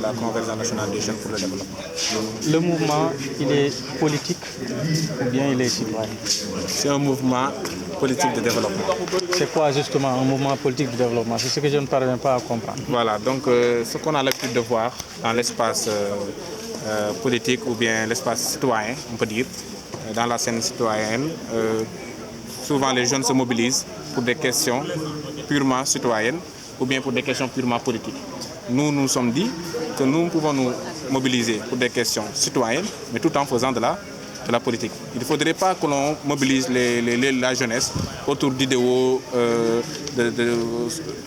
la Convergence nationale des jeunes pour le développement. Le mouvement, il est politique ou bien il est citoyen? C'est un mouvement politique de développement. C'est quoi justement un mouvement politique de développement? C'est ce que je ne parviens pas à comprendre. Voilà, donc ce qu'on a l'habitude de voir dans l'espace politique ou bien l'espace citoyen, on peut dire, dans la scène citoyenne, souvent les jeunes se mobilisent pour des questions purement citoyennes ou bien pour des questions purement politiques. Nous nous sommes dit que nous pouvons nous mobiliser pour des questions citoyennes, mais tout en faisant de la politique. Il ne faudrait pas que l'on mobilise la jeunesse autour d'idéaux,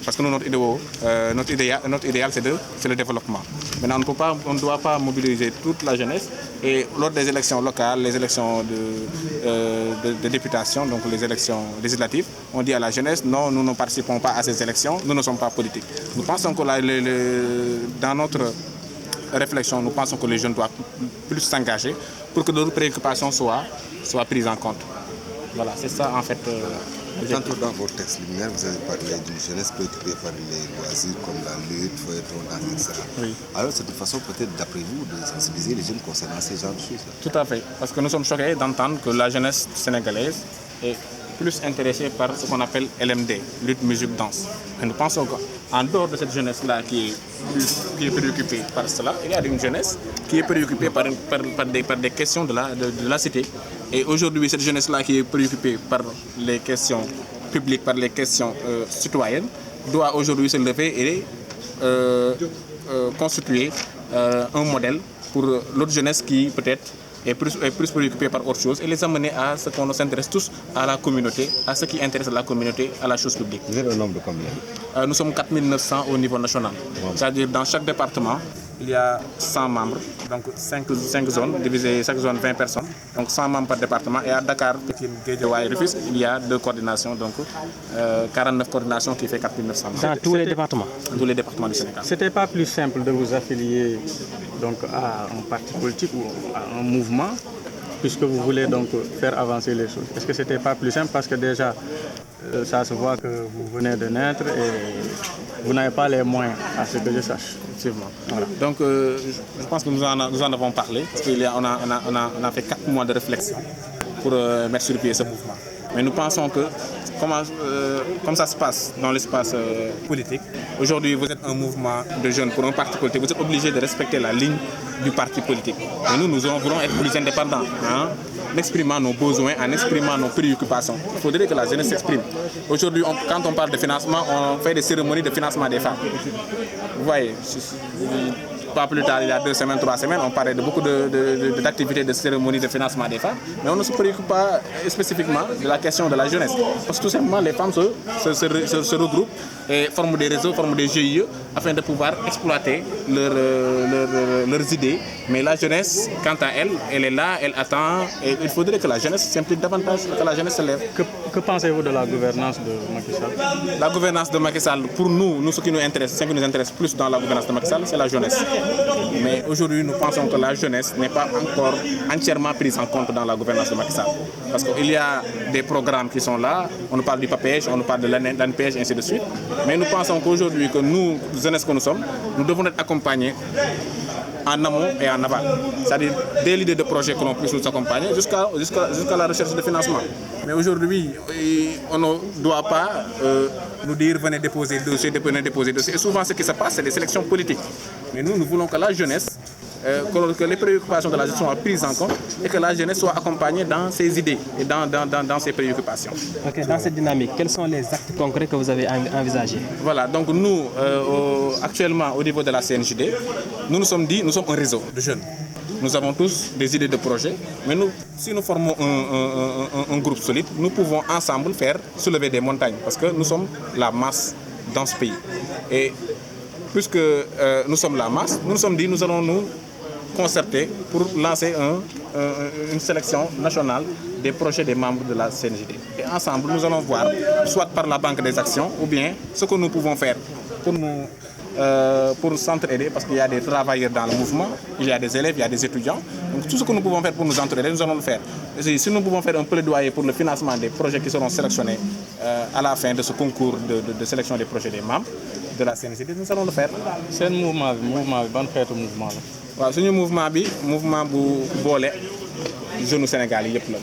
parce que nous, notre idéal c'est le développement. Maintenant, on ne doit pas mobiliser toute la jeunesse. Et lors des élections locales, les élections de députation, donc les élections législatives, on dit à la jeunesse, non, nous ne participons pas à ces élections, nous ne sommes pas politiques. Nous pensons que dans notre réflexion, nous pensons que les jeunes doivent plus s'engager pour que leurs préoccupations soient prises en compte. Voilà, c'est ça en fait. Tantôt dans vos textes liminaires, vous avez parlé d'une jeunesse préoccupée par les loisirs comme la lutte, feuilleton, etc. Oui. Alors c'est une façon peut-être d'après vous de sensibiliser les jeunes concernant ces genres de choses. Tout à fait, parce que nous sommes choqués d'entendre que la jeunesse sénégalaise est plus intéressée par ce qu'on appelle LMD, lutte, musique, danse. Et nous pensons qu'en dehors de cette jeunesse-là qui est préoccupée par cela, il y a une jeunesse qui est préoccupée par des questions de la cité. Et aujourd'hui, cette jeunesse-là qui est préoccupée par les questions publiques, par les questions citoyennes, doit aujourd'hui se lever et constituer un modèle pour l'autre jeunesse qui peut-être est plus préoccupée par autre chose et les amener à ce qu'on s'intéresse tous à la communauté, à ce qui intéresse la communauté, à la chose publique. Vous êtes un nombre de combien? Nous sommes 4900 au niveau national. Wow. C'est-à-dire dans chaque département, il y a 100 membres, donc 5 zones, divisées chaque zone 20 personnes, donc 100 membres par département. Et à Dakar, Pékin, Guédiawaye et Rufisque, il y a 2 coordinations, donc 49 coordinations qui fait 4900 membres. Dans tous les départements? Dans tous les départements du Sénégal. C'était pas plus simple de vous affilier donc, à un parti politique ou à un mouvement, puisque vous voulez donc faire avancer les choses? Est-ce que c'était pas plus simple parce que déjà, ça se voit que vous venez de naître et vous n'avez pas les moyens, à ce que je sache. Effectivement. Voilà. Donc, je pense que nous en avons parlé, parce qu'on a fait 4 mois de réflexion pour mettre sur pied ce mouvement. Mais nous pensons que, comme ça se passe dans l'espace politique, aujourd'hui vous êtes un mouvement de jeunes pour un parti politique, vous êtes obligé de respecter la ligne du parti politique. Et nous voulons être plus indépendants, hein, en exprimant nos besoins, en exprimant nos préoccupations. Il faudrait que la jeunesse s'exprime. Aujourd'hui, quand on parle de financement, on fait des cérémonies de financement des femmes. Vous voyez, pas plus tard, il y a 2 semaines, 3 semaines, on parlait de beaucoup d'activités de cérémonies de financement des femmes, mais on ne se préoccupe pas spécifiquement de la question de la jeunesse. Parce que tout simplement, les femmes se regroupent et forment des réseaux, forment des GIE afin de pouvoir exploiter leurs idées. Mais la jeunesse, quant à elle, elle est là, elle attend. Et il faudrait que la jeunesse s'implique davantage, que la jeunesse se lève. Que pensez-vous de la gouvernance de Macky Sall? La gouvernance de Macky Sall, pour nous, ce qui nous intéresse plus dans la gouvernance de Macky Sall, c'est la jeunesse. Mais aujourd'hui, nous pensons que la jeunesse n'est pas encore entièrement prise en compte dans la gouvernance de Macky Sall. Parce qu'il y a des programmes qui sont là, on nous parle du PAPEJ, on nous parle de l'ANPEJ, et ainsi de suite. Mais nous pensons qu'aujourd'hui, que nous, jeunesse que nous sommes, nous devons être accompagnés en amont et en aval. C'est-à-dire dès l'idée de projet que l'on puisse nous accompagner jusqu'à la recherche de financement. Mais aujourd'hui, on ne doit pas nous dire venez déposer le dossier, venez déposer le dossier. Et souvent, ce qui se passe, c'est des sélections politiques. Mais nous voulons que la jeunesse, que les préoccupations de la jeunesse soient prises en compte et que la jeunesse soit accompagnée dans ses idées et dans ses préoccupations. Ok, dans cette dynamique, quels sont les actes concrets que vous avez envisagés? Voilà, donc nous, actuellement, au niveau de la CNJD, nous sommes un réseau de jeunes. Nous avons tous des idées de projets, mais si nous formons un groupe solide, nous pouvons ensemble faire soulever des montagnes parce que nous sommes la masse dans ce pays. Et puisque nous sommes la masse, nous nous sommes dit nous allons nous concerter pour lancer une sélection nationale des projets des membres de la CNJD. Et ensemble, nous allons voir, soit par la Banque des Actions, ou bien ce que nous pouvons faire pour s'entraider, parce qu'il y a des travailleurs dans le mouvement, il y a des élèves, il y a des étudiants. Donc tout ce que nous pouvons faire pour nous entraider, nous allons le faire. Et si nous pouvons faire un plaidoyer pour le financement des projets qui seront sélectionnés à la fin de ce concours de sélection des projets des membres de la CNCD, nous allons le faire. C'est un mouvement ban xeetu mouvement la. waaw suñu mouvement bi mouvement bu boole jeune Sénégal yi yëpp la.